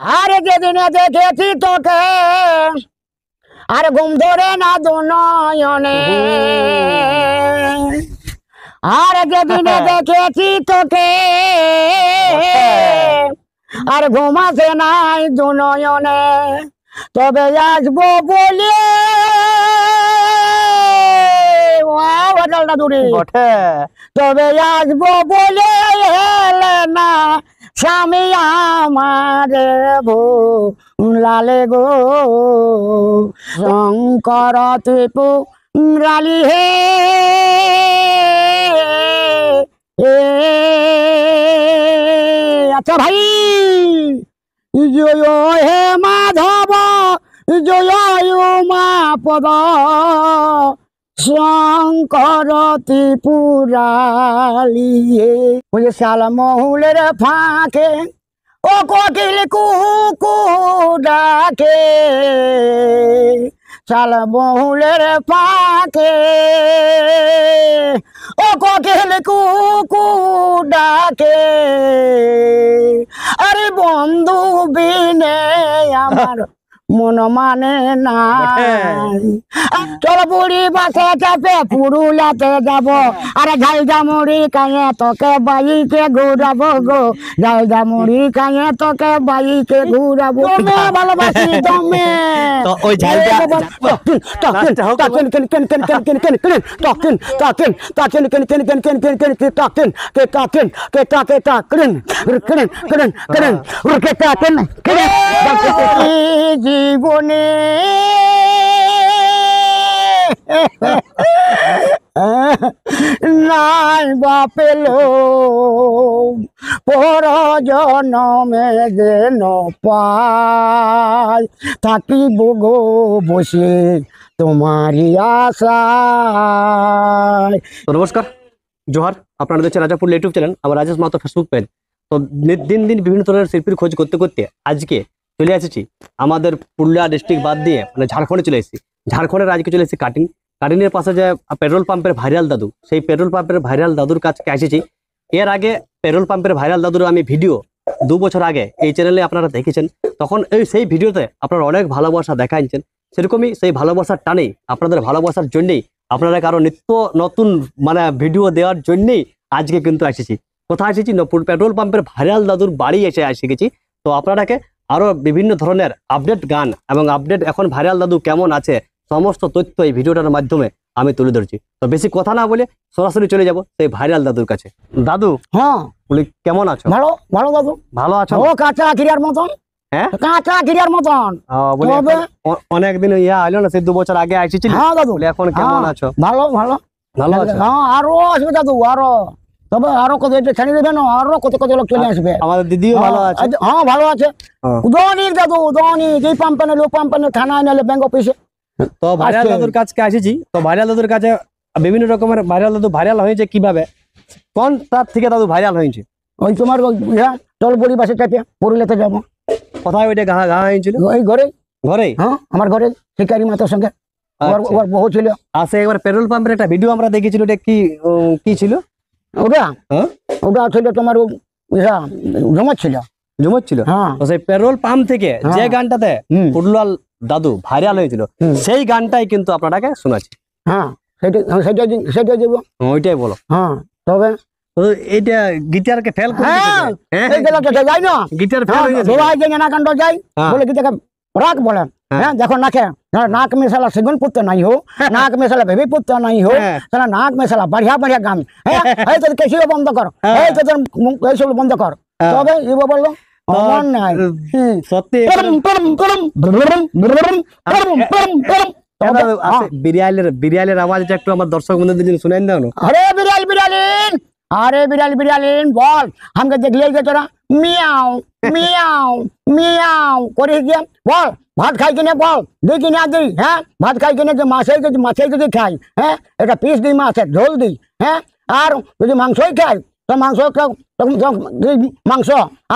আরে যেদিনে দেখেছি তোকে আর ঘুম ধরে না দু নয়নে, আর যেদিনে দেখেছি তোকে আর ঘুম আসে নাই দু নয়নে, তবে আসবো বলে তবে আসবো বলে এলে না স্বামী আমার লালে গো শঙ্কর ত্রিপু রালি হে আচ্ছা ভাই জয় হে মাধব জয় উমা পদ শঙ্কর ত্রিপুরালি ওই শাল মহুলের ফাঁকে ও কোকিল কুকু ডাকে, শাল মহুলের ফাঁকে ও কোকিল কুকু ডাকে, আরে বন্ধু বিনে আমার মন মানে না। চলো বুড়ি বাসে চাপে পুরুলাতে যাব, আরে ঝালদা মুড়ি কায়ে তোকে বাইকে ঘুরাবো গো, ঝালদা মুড়ি কায়ে তোকে বাইকে ঘুরাবো। তুমি ভালোবাসি তুমি তো ওই ঝালদা জীবনে নাই বাপেল পর জনমে যেন পাই থাকিব গো বসে তোমারই আশায়। তো নমস্কার, জোহার। আপনারা দেখছেন রাজাপুর ইউটিউব চ্যানেল, আমার রাজেশ মাহাতো ফেসবুক পেজ। তো দিন দিন বিভিন্ন ধরনের শিল্পীর খোঁজ করতে করতে আজকে চলে এসেছি আমাদের পুরুলিয়া ডিস্ট্রিক্ট বাদ দিয়ে মানে ঝাড়খণ্ডে চলে এসেছি। ঝাড়খণ্ডের আজকে চলে এসেছি কাটিংয়ের পাশে যে পেট্রোল পাম্পের ভাইরাল দাদু, সেই পেট্রোল পাম্পের ভাইরাল দাদুর কাছে এসেছি। এর আগে পেট্রোল পাম্পের ভাইরাল দাদুর আমি ভিডিও 2 বছর আগে এই চ্যানেলে আপনারা দেখেছেন। তখন সেই ভিডিওতে আপনারা অনেক ভালোবাসা দেখাইছেন। সেরকমই সেই ভালোবাসার টানেই, আপনাদের ভালোবাসার জন্যেই, আপনারা কারো নিত্য নতুন মানে ভিডিও দেওয়ার জন্যেই আজকে কিন্তু এসেছি। কোথায় এসেছি? পেট্রোল পাম্পের ভাইরাল দাদুর বাড়ি এসে গেছি। তো আপনারাকে আরো বিভিন্ন ধরনের আপডেট গান এবং আপডেট এখন ভাইরাল দাদু কেমন আছে সমস্ত তথ্য এই ভিডিওটার মাধ্যমে আমি তুলে ধরছি। তো বেশি কথা না বলে সরাসরি চলে যাব সেই ভাইরাল দাদুর কাছে। দাদু, হ্যাঁ বলি কেমন আছো? ভালো ভালো দাদু, ভালো আছো? ও কাঁচা খিরার মতন, হ্যাঁ কাঁচা খিরার মতন। বলি অনেকদিন ইয়া আইলো না, সেই 2 বছর আগে এসেছিল। হ্যাঁ দাদু, বলি এখন কেমন আছো? ভালো ভালো ভালো আছো? হ্যাঁ আরো আসবে দাদু, আরো তবে আরো কত ছেড়ে দেবে না, আরো কত কত লোক চলে আসবে। আমাদের দিদিও ভালো আছে? হ্যাঁ ভালো আছে। উদয়নির দাদু, উদয়নির যেই পাম্পানে লো পাম্পানে থানায় নালে ব্যাংক অফিসে। তো ভাইরাল দাদুর কাছে এসেছি। তো ভাইরাল দাদুর কাছে বিভিন্ন রকমের ভাইরাল দাদু ভাইরাল হয়েছে কিভাবে, কোন তার থেকে দাদু ভাইরাল হয়েছে? ওই তোমার চল বড়ি বাসে চাপে পুরুলিয়াতে যাবো। কোথায় ওইটা ঘা হয়েছিল? ওই ঘরে। ঘরেই? হ্যাঁ আমার ঘরে শিকারি মাতার সঙ্গে ওর বহু ছিল। আসে একবার পেট্রোল পাম্পের একটা ভিডিও আমরা দেখেছিল, ওটা কি ছিল ওটা? ওটা ছিল তোমার জমা ছিল। জমত ছিল? হ্যাঁ। তো সেই পেট্রোল পাম্প থেকে যে গানটাতে পুরুলাল দাদু ভাইরাল হয়েছিল সেই গানটাই কিন্তু আপনারাকে শোনাচ্ছি। হ্যাঁ সেটা দেবো। ওইটাই বলো। হ্যাঁ তবে এইটা গিটারকে ফেল করে যাই না, গিটার ফেল হয়ে গেছে। সবাই যে নাকান্ড যাই বলে গীতাকে রাখ বলেন। হ্যাঁ দেখো নাকে नाक में साला सेगुन पुत्र नहीं हो, नाक में साला बेबी पुत्र नहीं हो, साला नाक में साला बढ़िया बढ़िया गान है तो कैसे बंद कर, है तो कैसे बंद कर। तबे ये बोलो मन নাই সত্যি বিড়ালের আওয়াজটা একটু আমার দর্শক বন্ধুদের জন্য শুনাই দাও না। আরে বিড়াল বিড়ালিন, আরে বিড়াল বিড়ালিন বল हमके देख ले তোরা মিয়াও মিয়াও মিয়াও করে গিয়ে বল ভাত খাই কিনে বল দিই কিনে দিই। হ্যাঁ ভাত খাই কিনে যে মাছের যদি খাই, হ্যাঁ এটা পিস দিই মাছের ঝোল দিই। হ্যাঁ আর যদি মাংসই খাই তো মাংস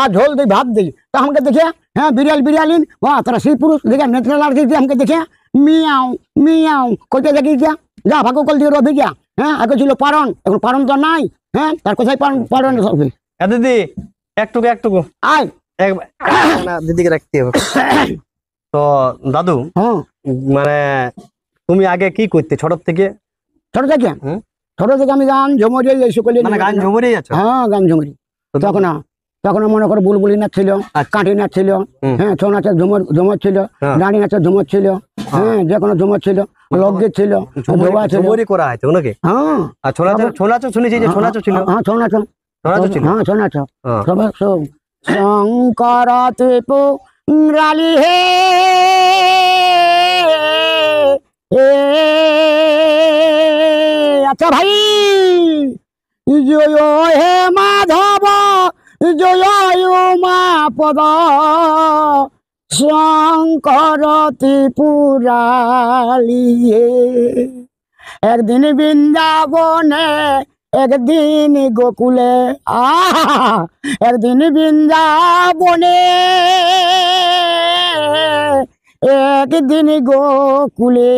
আর ঝোল দিই ভাত দিই। তো আমাকে দেখে হ্যাঁ বিড়াল বিড়ালিন বাহ তারা সেই পুরুষ দেখে নেত্রাল আর দিদি আমাকে দেখে মিয়াও মিয়াও কোথায় দেখি যা ভাগ্য কল দিয়ে রবি যা। হ্যাঁ আগে ছিল পারন, এখন পারন তো নাই। হ্যাঁ তার কোথায় পারন সব দিদি একটুকু একটুকু আয় দিদিকে রাখতে হবে। তো দাদু হ্যাঁ মানে তুমি আগে কি করতে ছোট থেকে? ছোট থেকে হুম। ছোট থেকে আমি গান ঝুমুরি এই সকলে মানে গান ঝুমুরেই আছো? হ্যাঁ গান ঝুমুরি। তখন তখন মনে করো বুলবুলি নাচ ছিল, আচ্ছা। কাঠি নাচ ছিল, হুম। হ্যাঁ ছৌ নাচের ঝুমর ছিল, হ্যাঁ। রানী নাচের ঝুমর ছিল, হ্যাঁ যে কোনো ঝুমর ছিল, লোকগীত ছিল, ধোয়া ছিল। ঝুমুরি করা হয়েছে নাকি? হ্যাঁ আর ছৌ নাচও শুনেছি যে ছৌ নাচও ছিল। হ্যাঁ ছৌ নাচ, ছৌ নাচও ছিল। হ্যাঁ ছৌ নাচ। হ্যাঁ। তবে শঙ্কর ত্রিপু রালি হে এ, আচ্ছা ভাই জয় হে মাধব জয় উমা পদ শঙ্কর ত্রিপুরালি হে। একদিন বৃন্দাবনে একদিন গোকুলে, একদিন বৃন্দাবনে একদিন গোকুলে,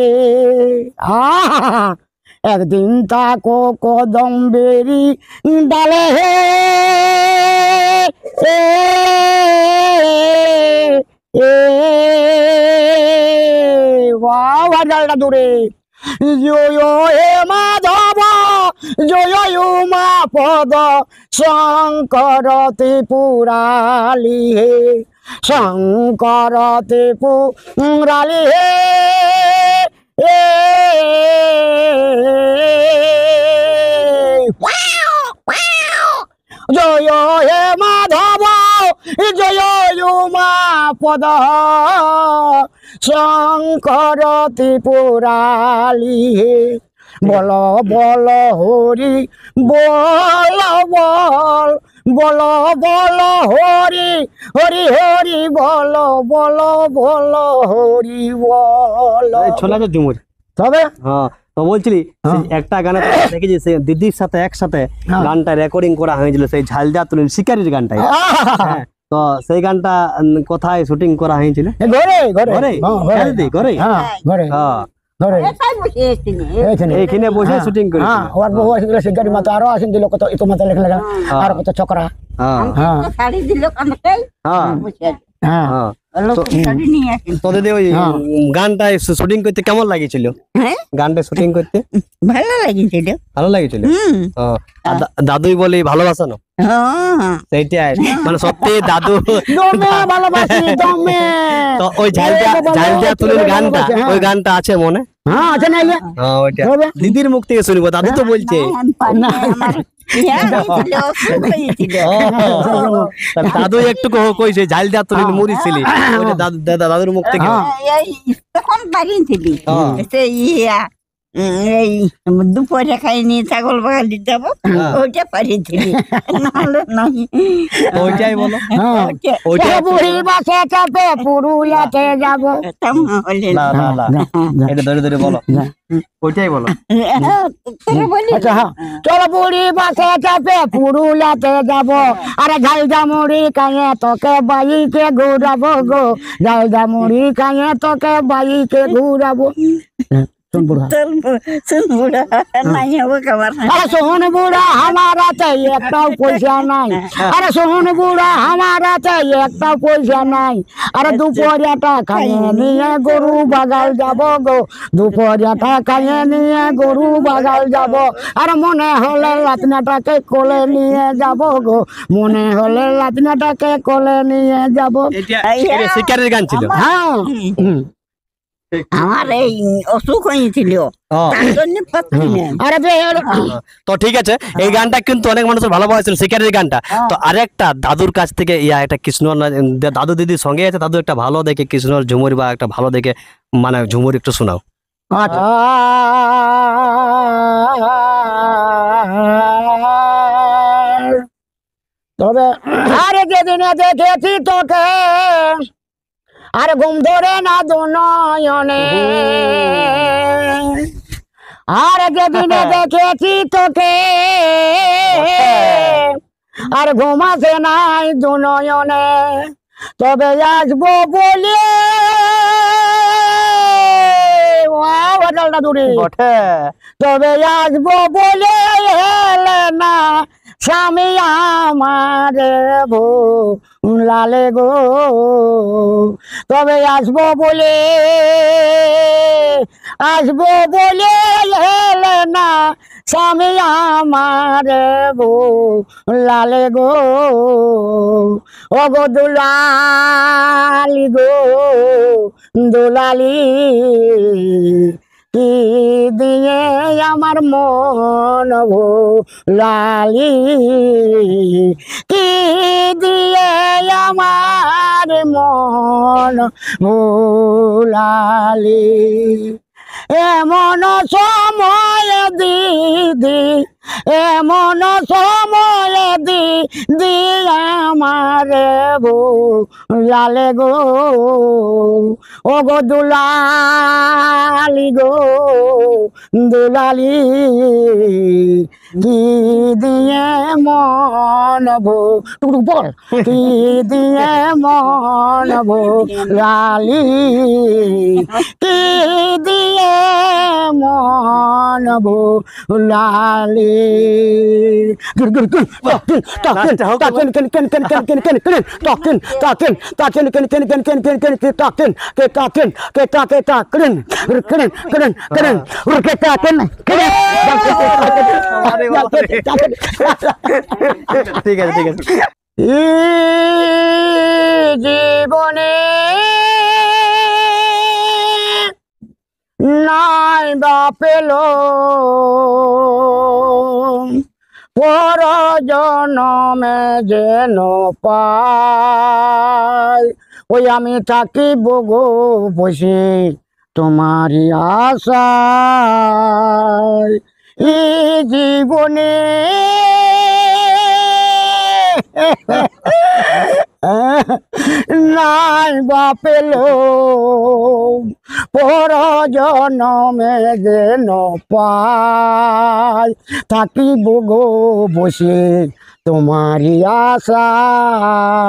একদিন তাকো কদম্বেরি ডালে হে এ, এ, বাবা ডালটা দূরে জয় হে মাধব জয় উমা পদ শঙ্কর ত্রিপুরালি হে শঙ্কর ত্রিপুরালি হে এ, জয় হে মাধব জয় উমা পদ শঙ্কর ত্রিপুরালি হে। বল বল হরি বল বল বল বল হরি হরি হরি বল বল বল হরি বল। ছৌ নাচের ঝুমুরি। তবে হ্যাঁ তো বলছিলি সেই একটা গানে তো দেখেছি সে দিদির সাথে একসাথে গানটা রেকর্ডিং করা হয়েছিল, সেই ঝালদা তুলির শিকারির গানটাই। হ্যাঁ, তো সেই গানটা কোথায় শুটিং করা হয়েছিল? ঘরে ঘরে ঘরে? ঘরে দিদি ঘরে? হ্যাঁ ঘরে হ্যাঁ ঘরে এইখানে এইখানে বসে শুটিং করি। হ্যাঁ ওর বহু আসিল শিকারি মাতা আরো আসেন দিল কত ইতো মাতা লেখা লেখা আর কত চকরা। হ্যাঁ হ্যাঁ শাড়ি দিল কানকাই হ্যাঁ হ্যাঁ হ্যাঁ। লোক শাড়ি নিয়ে আসেন। তো দিদি ওই গানটায় শুটিং করতে কেমন লাগিয়েছিল? হ্যাঁ গানটা শুটিং করতে ভালো লাগিয়েছিল। ভালো লাগিয়েছিল? হুম দাদুই বলি ভালোবাসা না হ্যাঁ সেইটাই মানে সত্যি দাদু। দমে ভালোবাসি দমে। তো ওই ঝালদা তুলির গানটা ওই গানটা আছে মনে? হ্যাঁ আছে না ইয়ে? হ্যাঁ ওইটা তবে? দিদির মুখ থেকে শুনবো, দাদু তো বলছে। দাদু একটু কইছে ঝালদা তুলির মুড়ি ছিলি, ওইটা দাদুর মুখ থেকে। তখন বাড়িয়েছিলি হ্যাঁ। সেই এই দুপুরে খাইনি ছাগল বাগালি যাবো ওইটা পারিয়েছিলি নাহলে নাই। ওইটাই বলো। হ্যাঁ ওইটা বুড়ি বাসে চাপে পুরুলিয়াতে যাব। এটা ধরে ধরে বলো, ওইটাই বলো। আচ্ছা হ্যাঁ চলো বুড়ি বাসে চাপে পুরুলিয়াতে যাব, আরে ঝালদা মুড়ি কায়ে তোকে বাইকে ঘুরাবো গো, ঝালদা মুড়ি কায়ে তোকে বাইকে ঘুরাবো। শুন বুড়া নাই হবে খাবার আরে সোহন বুড়া হামারাতে একটাও পয়সা নাই, আরে সোহন বুড়া হামারাতে একটাও পয়সা নাই, আরে দুপুরিয়াটা খাইয়ে নিয়ে গরু বাগাল যাব গো, দুপুরিয়াটা খাইয়ে নিয়ে গরু বাগাল যাব, আর মনে হলে লাতনাটাকে কোলে নিয়ে যাব গো, মনে হলে লাতনাটাকে কোলে নিয়ে যাব। এটা শিকারের গান ছিল। হ্যাঁ আমার এই অসুখ হয়েছিল তার জন্য পাচ্ছি না। আরে তো ঠিক আছে, এই গানটা কিন্তু অনেক মানুষের ভালোবাসা ছিল শিকারের গানটা। তো আরেকটা দাদুর কাছ থেকে একটা কৃষ্ণ দাদু দিদির সঙ্গে আছে, দাদু একটা ভালো দেখে কৃষ্ণর ঝুমুরি বা একটা ভালো দেখে মানে ঝুমুরি একটু শোনাও। তবে আরে যেদিনে দেখেছি তোকে আর ঘুম ধরে না দুনয়নে, আর যেদিনে দেখেছি তোকে আর ঘুম আসে নাই দুনয়নে, তবে আসবো বলে দূরে তবে আসবো বলে এলে না স্বামী আমার লালে গো তবে আসবো বলে এলে না স্বামী আমার গো লালে গো ও গো দুলালি গো দুলালি কি দিয়ে আমার মন ভোলালি কি দিয়ে আমার মন ভোলালি এমন সময় দিদি এমন সময় দিদি আমার লালে গো ও গো দুলালি গো দুলালি কি দিয়ে মন টুকটুক বল কি দিয়ে মন লালি কি দিয়ে মন লালি ঠিক আছে ঠিক আছে। জীবনে নাই বা পেল পর জনমে যেন পাই ওই আমি থাকিব গো বসে তোমারই আশায় এই জীবনে নাই বা পেল পর জনমে যেন পাই থাকিব গো বসে তোমারই আশায়।